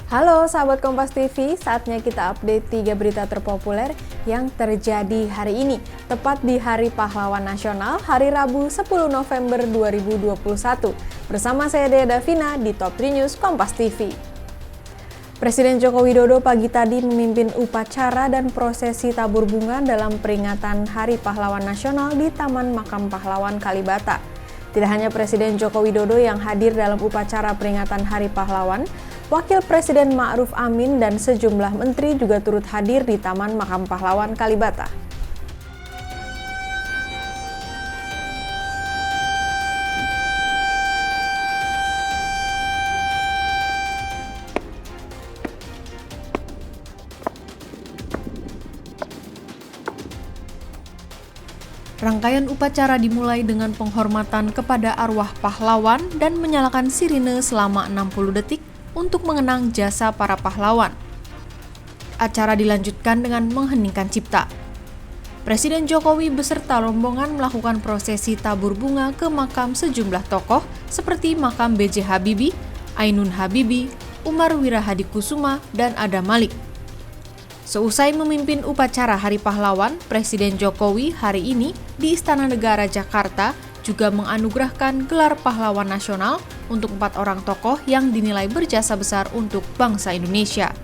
Halo sahabat Kompas TV, saatnya kita update 3 berita terpopuler yang terjadi hari ini, tepat di Hari Pahlawan Nasional, hari Rabu 10 November 2021. Bersama saya Dea Davina di Top 3 News Kompas TV. Presiden Joko Widodo pagi tadi memimpin upacara dan prosesi tabur bunga dalam peringatan Hari Pahlawan Nasional di Taman Makam Pahlawan Kalibata. Tidak hanya Presiden Joko Widodo yang hadir dalam upacara peringatan Hari Pahlawan, Wakil Presiden Ma'ruf Amin dan sejumlah menteri juga turut hadir di Taman Makam Pahlawan Kalibata. Rangkaian upacara dimulai dengan penghormatan kepada arwah pahlawan dan menyalakan sirine selama 60 detik untuk mengenang jasa para pahlawan. Acara dilanjutkan dengan mengheningkan cipta. Presiden Jokowi beserta rombongan melakukan prosesi tabur bunga ke makam sejumlah tokoh seperti makam B.J. Habibie, Ainun Habibie, Umar Wirahadikusuma, dan Adam Malik. Seusai memimpin upacara Hari Pahlawan, Presiden Jokowi hari ini di Istana Negara Jakarta juga menganugerahkan gelar Pahlawan Nasional untuk 4 orang tokoh yang dinilai berjasa besar untuk bangsa Indonesia.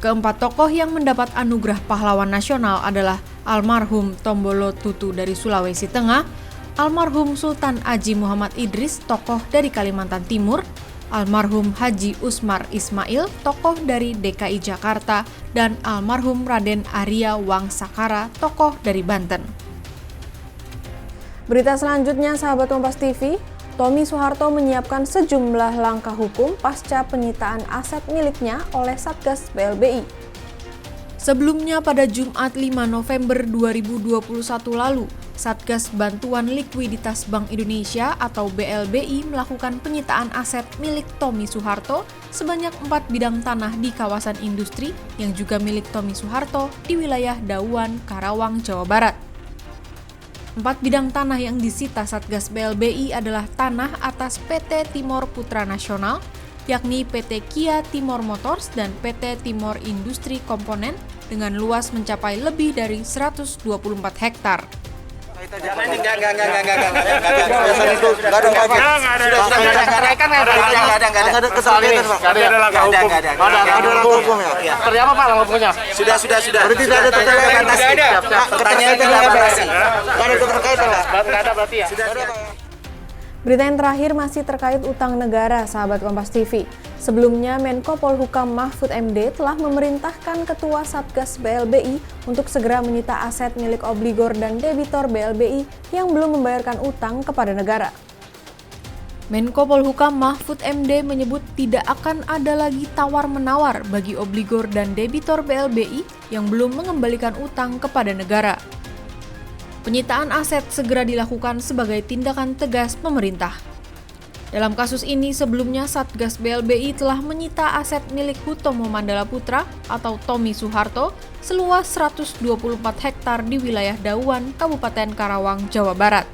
Keempat tokoh yang mendapat anugerah Pahlawan Nasional adalah almarhum Tombolo Tutu dari Sulawesi Tengah, almarhum Sultan Aji Muhammad Idris, tokoh dari Kalimantan Timur, almarhum Haji Usmar Ismail, tokoh dari DKI Jakarta, dan almarhum Raden Arya Wangsakara, tokoh dari Banten. Berita selanjutnya, sahabat Kompas TV, Tommy Soeharto menyiapkan sejumlah langkah hukum pasca penyitaan aset miliknya oleh Satgas BLBI. Sebelumnya pada Jumat 5 November 2021 lalu, Satgas Bantuan Likuiditas Bank Indonesia atau BLBI melakukan penyitaan aset milik Tommy Soeharto sebanyak 4 bidang tanah di kawasan industri yang juga milik Tommy Soeharto di wilayah Dauan, Karawang, Jawa Barat. 4 bidang tanah yang disita Satgas BLBI adalah tanah atas PT Timor Putra Nasional, yakni PT Kia Timor Motors dan PT Timor Industri Komponen dengan luas mencapai lebih dari 124 hektar. Berita yang terakhir masih terkait utang negara, sahabat Kompas TV. Sebelumnya, Menko Polhukam Mahfud MD telah memerintahkan Ketua Satgas BLBI untuk segera menyita aset milik obligor dan debitor BLBI yang belum membayarkan utang kepada negara. Menko Polhukam Mahfud MD menyebut tidak akan ada lagi tawar-menawar bagi obligor dan debitor BLBI yang belum mengembalikan utang kepada negara. Penyitaan aset segera dilakukan sebagai tindakan tegas pemerintah. Dalam kasus ini, sebelumnya Satgas BLBI telah menyita aset milik Hutomo Mandala Putra atau Tommy Soeharto seluas 124 hektar di wilayah Dauan, Kabupaten Karawang, Jawa Barat.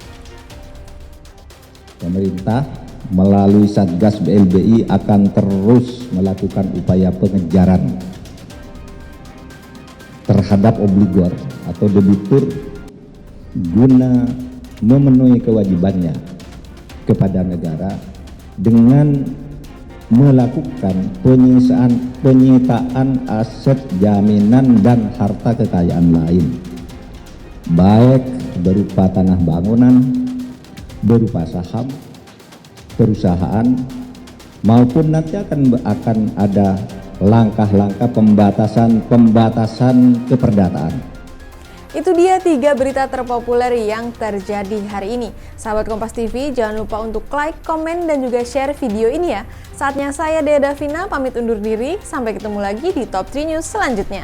Pemerintah melalui Satgas BLBI akan terus melakukan upaya pengejaran terhadap obligor atau debitur guna memenuhi kewajibannya kepada negara dengan melakukan penyitaan aset jaminan dan harta kekayaan lain, baik berupa tanah bangunan, berupa saham, perusahaan, maupun nanti akan ada langkah-langkah pembatasan keperdataan. Itu dia 3 berita terpopuler yang terjadi hari ini. Sahabat Kompas TV, jangan lupa untuk like, komen, dan juga share video ini ya. Saatnya saya Dea Davina pamit undur diri, sampai ketemu lagi di Top 3 News selanjutnya.